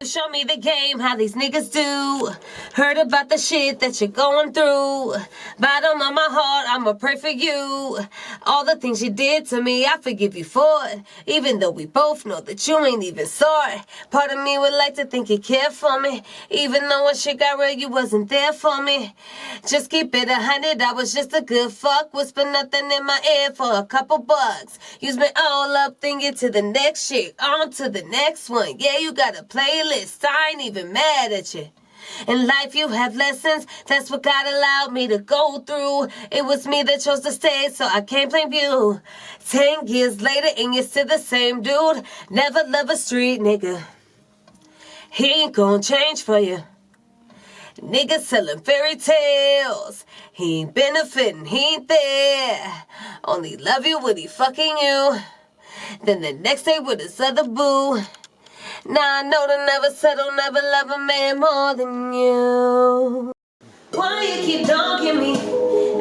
Show me the game, how these niggas do. Heard about the shit that you're going through. Bottom of my heart, I'ma pray for you. All the things you did to me, I forgive you for it. Even though we both know that you ain't even sorry. Part of me would like to think you care for me. Even though when shit got real, you wasn't there for me. Just keep it 100, I was just a good fuck. Whisper nothing in my ear for a couple bucks. Use me all up, then get to the next shit. On to the next one. Yeah, you got a playlist, I ain't even mad at you. In life you have lessons, that's what God allowed me to go through. It was me that chose to stay, so I can't blame you. 10 years later and you're still the same dude. Never love a street nigga. He ain't gonna change for you. Niggas selling fairy tales. He ain't benefiting, he ain't there. Only love you when he fucking you. Then the next day with his other boo. Now I know to never settle, never love a man more than you. Why you keep dogging me?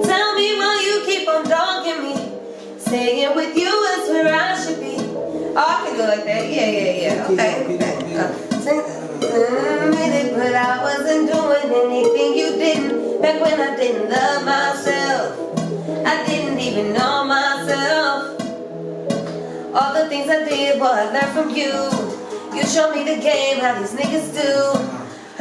Tell me why you keep on dogging me. Staying with you is where I should be. Oh, I can go like that. Yeah. Okay. But I wasn't doing anything you didn't. Back when I didn't love myself. I didn't even know myself. All the things I did, boy, I learned from you. You showed me the game, how these niggas do.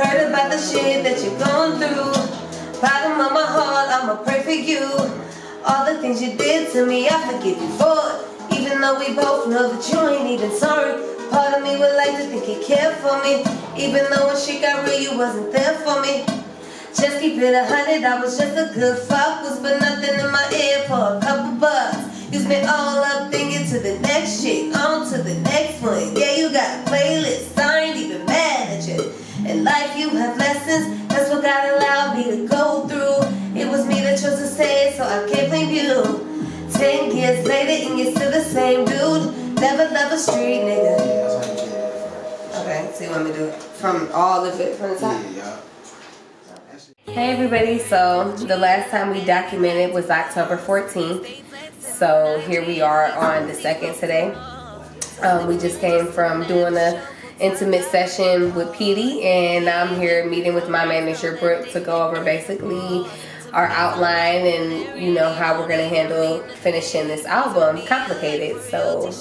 Heard about the shit that you're going through. Bottom of my heart, I'ma pray for you. All the things you did to me, I forgive you for it. Even though we both know that you ain't even sorry. Part of me would like to think you cared for me. Even though when shit got real, you wasn't there for me. Just keep it 100, I was just a good fuck. Whisper nothing in my ear for a couple bucks. Use me all up, then get to the next shit. On to the next one. Yeah, you got a playlist, I ain't even mad at you. In life you have lessons, that's what God allowed me to go through. It was me that chose to stay, so I can't blame you. 10 years later and you're still the same dude. Never love a street nigga. Okay, so you want me to do it from all of it from the top? Yeah. Hey everybody, so the last time we documented was October 14th. So here we are on the 2nd today. We just came from doing a intimate session with Petey, and I'm here meeting with my manager Brooke to go over basically our outline and you know how we're gonna handle finishing this album, Complicated. So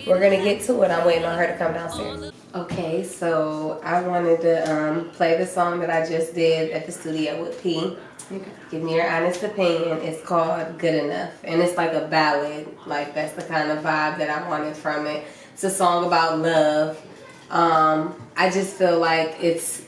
we're gonna get to it. I'm waiting on her to come downstairs. Okay, so I wanted to play the song that I just did at the studio with P. Give me your honest opinion. It's called Good Enough, and it's like a ballad. Like that's the kind of vibe that I wanted from it. It's a song about love. I just feel like it's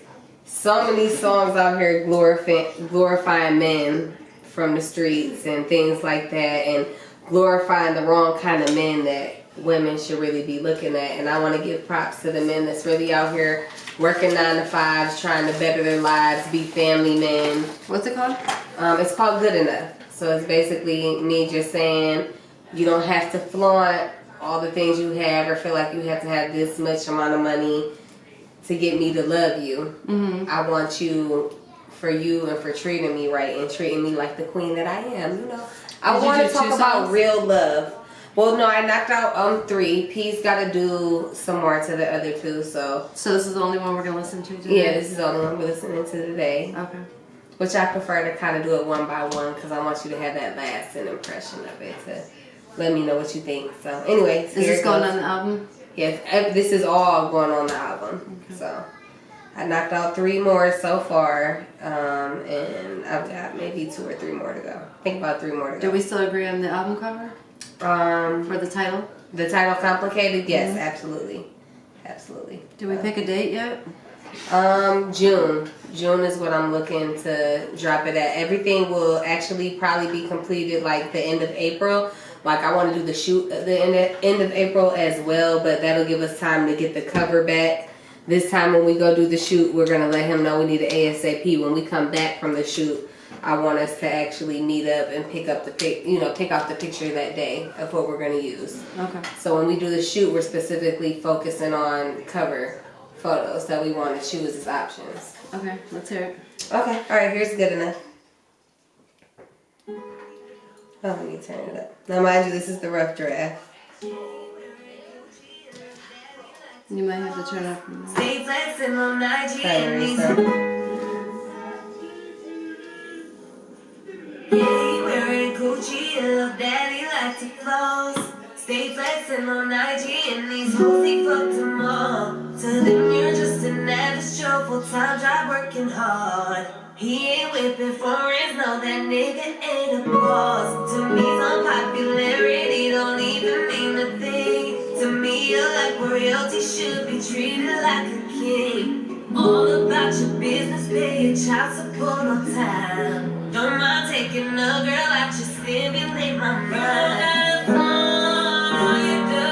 so many songs out here glorifying men from the streets and things like that, and glorifying the wrong kind of men that women should really be looking at. And I want to give props to the men that's really out here working 9 to 5s, trying to better their lives, be family men. What's it called? It's called Good Enough. So it's basically me just saying you don't have to flaunt all the things you have or feel like you have to have this much amount of money to get me to love you. I want you for you and for treating me right and treating me like the queen that I am. You know, I want to talk about real love. Well, no, I knocked out 3. P's got to do some more to the other 2. So this is the only one we're gonna listen to today? Yeah, this is the only one we're listening to today. Okay. Which I prefer to kind of do it one by one because I want you to have that lasting impression of it to let me know what you think. So, anyways, is this going on the album? Yes, this is all going on the album. Okay. So, I knocked out 3 more so far, and I've got maybe 2 or 3 more to go. I think about 3 more to go. Do we still agree on the album cover? For the title? The title, Complicated? Yes, absolutely. Absolutely. Do we pick a date yet? June. June is what I'm looking to drop it at. Everything will actually probably be completed like the end of April. Like I want to do the shoot at the end of April as well, but that'll give us time to get the cover back. This time when we go do the shoot, we're going to let him know we need an ASAP. When we come back from the shoot, I want us to actually meet up and pick out the picture that day of what we're going to use. Okay. So when we do the shoot, we're specifically focusing on cover photos that we want to choose as options. Okay, let's hear it. Okay, all right, here's Good Enough. Oh, let me turn it up. Now, mind you, this is the rough draft. You might have to turn up. Stay flexing on IG Sorry, and these. sorry. Yeah, he wearing Gucci and Lil Daddy like to floss. Stay flexing on IG and these hoes he fucked them all. To them you're just an average Joe, full-time job working hard. He ain't whipping foreigns, no that nigga ain't a boss. To me some popularity don't even mean a thing. To me you're like royalty, should be treated like a king. All about your business, pay your child support on time. Don't mind taking a girl out, just stimulate my mind. All you do,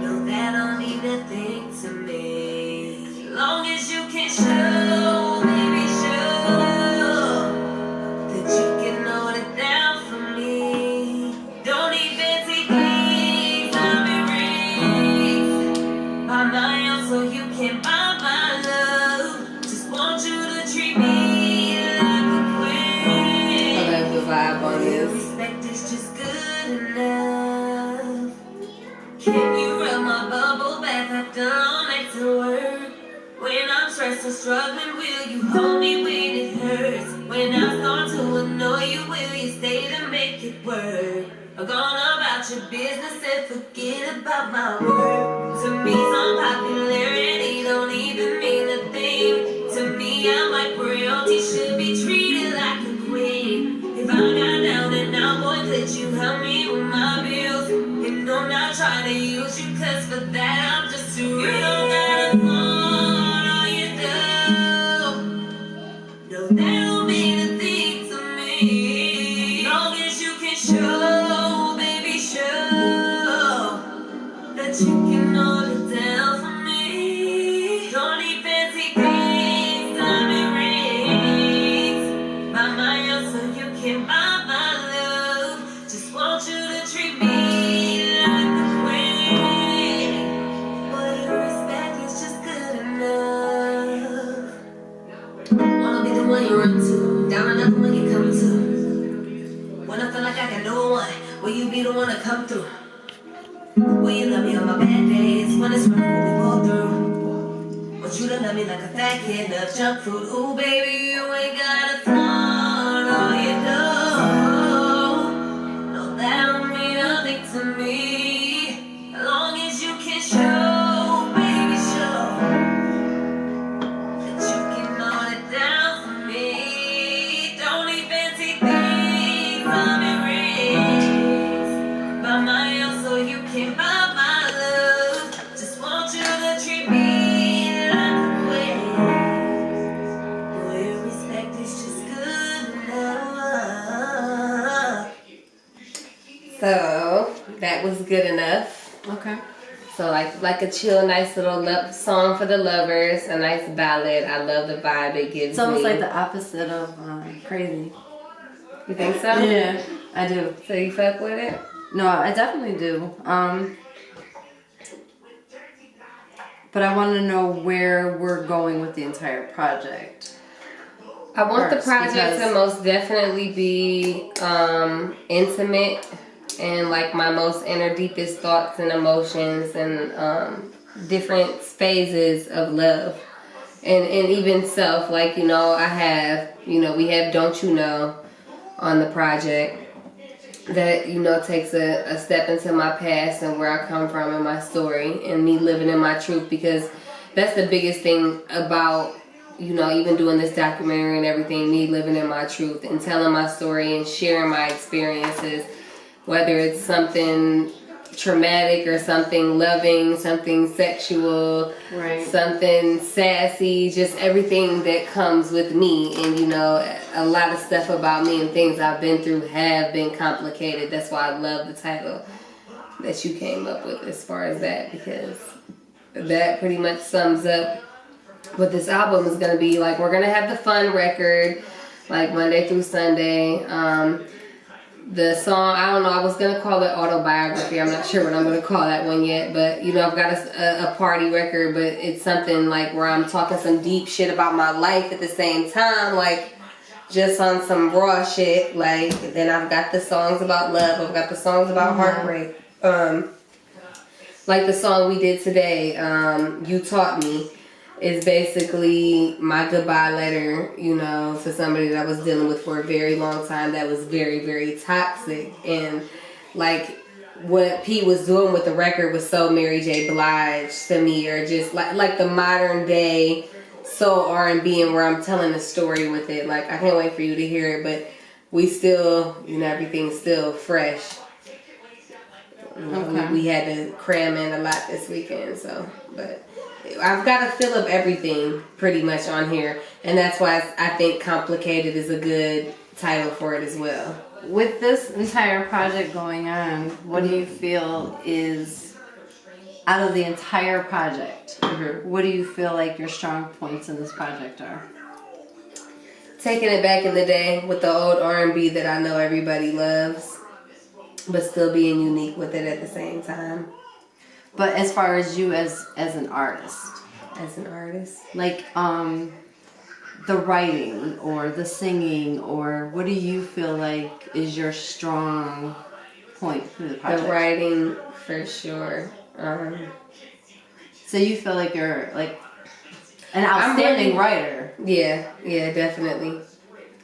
no, that don't mean a thing to me. Long as you can show, baby, show that you can hold it down for me. Don't need fancy things, diamond rings. Buy my own so you can buy my love. Just want you to treat me like a queen. I love the vibe on Your this. respect is just good enough. Can you rub my bubble bath after all night to work? When I'm stressed or struggling, will you hold me when it hurts? When I start to annoy you, will you stay to make it work? Or gone about your business and forget about my work? To me, some popularity don't even mean a thing. To me, I'm like royalty, should be treated like a queen. If I got down and out, boy, could you help me with my bills? And I'm not trying to use you, cause for that I'm just too real. You don't gotta flaunt all you do. No, that don't mean a thing to me. Long as you can show, baby, show that you can hold it down for me. Don't need fancy things, diamond rings. Buy my own so you can buy my love. Just want you to treat me like a queen. But your respect is just good enough. Wanna be the one you run to, down and up when you come to. When I feel like I got no one, will you be the one to come through? Will you love me on my bad days, when it's rough, when we go through? Want you to love me like a fat kid loves junk food. Ooh, baby, you ain't gotta flaunt all you do. No, that don't mean nothing to me. As long as you can show, baby, show that you can hold it down for me. Don't need fancy things, diamond rings. Buy my own so you can buy my love. Just want you to treat me like a queen. Boy, your respect is just good enough. So that was good enough. Okay. So like a chill, nice little love song for the lovers, a nice ballad. I love the vibe it gives It's almost me. like the opposite of Crazy. You think so? Yeah, I do. So you fuck with it? No, I definitely do. But I want to know where we're going with the entire project. I want the First, project to because- most definitely be intimate and like my most inner deepest thoughts and emotions and different phases of love and even self. Like, you know, I have, you know, we have Don't You Know on the project that, you know, takes a step into my past and where I come from and my story and me living in my truth, because that's the biggest thing about, you know, even doing this documentary and everything, me living in my truth and telling my story and sharing my experiences, whether it's something traumatic or something loving, something sexual, Right. something sassy, just everything that comes with me. And, you know, a lot of stuff about me and things I've been through have been complicated. That's why I love the title that you came up with as far as that, because that pretty much sums up what this album is going to be. Like, we're going to have the fun record, like Monday through Sunday. The song, I don't know, I was going to call it autobiography. I'm not sure what I'm going to call that one yet. But, you know, I've got a party record, but it's something like where I'm talking some deep shit about my life at the same time. Like, just on some raw shit. Like, then I've got the songs about love. I've got the songs about heartbreak. like the song we did today, You Taught Me, is basically my goodbye letter, you know, to somebody that I was dealing with for a very long time that was very, very toxic. And like what Pete was doing with the record was so Mary J. Blige to me, or just like the modern day soul R&B, and where I'm telling the story with it. Like, I can't wait for you to hear it, but we still, you know, everything's still fresh. You know, Okay. we had to cram in a lot this weekend, so, but I've got a feel of everything pretty much on here, and that's why I think Complicated is a good title for it as well. With this entire project going on, what do you feel is, out of the entire project, what do you feel like your strong points in this project are? Taking it back in the day with the old R&B that I know everybody loves, but still being unique with it at the same time. But as far as you as an artist, As an artist, like the writing or the singing, or what do you feel like is your strong point for the project? the writing for sure. So you feel like you're like an outstanding writer. Yeah, definitely.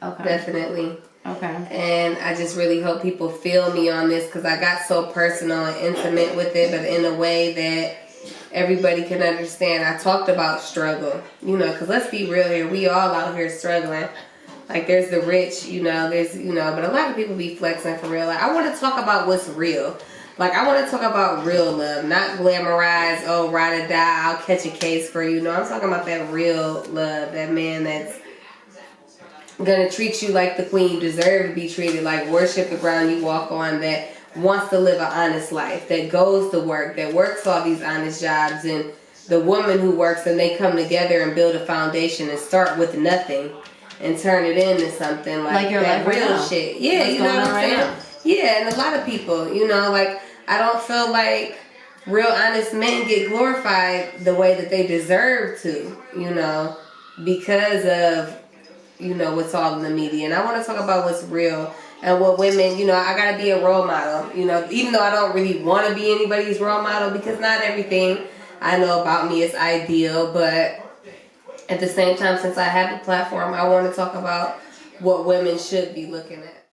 Okay. Definitely. Okay. And I just really hope people feel me on this, because I got so personal and intimate with it, but in a way that everybody can understand. I talked about struggle, you know, because let's be real here. We all out here struggling. Like, there's the rich, you know, there's, you know, but a lot of people be flexing for real. Like, I want to talk about what's real. Like, I want to talk about real love, not glamorized, oh, ride or die, I'll catch a case for you. No, I'm talking about that real love, that man that's gonna treat you like the queen you deserve to be treated, like worship the ground you walk on, that wants to live an honest life, that goes to work, that works all these honest jobs, and the woman who works, and they come together and build a foundation and start with nothing and turn it into something like your that life right real now. shit. Yeah, What's you know going what on I'm right saying? now. Yeah, and a lot of people, you know, like, I don't feel like real honest men get glorified the way that they deserve to, you know, because of, you know, what's all in the media. And I want to talk about what's real and what women, you know, I got to be a role model, you know, even though I don't really want to be anybody's role model, because not everything I know about me is ideal, but at the same time, since I have a platform, I want to talk about what women should be looking at.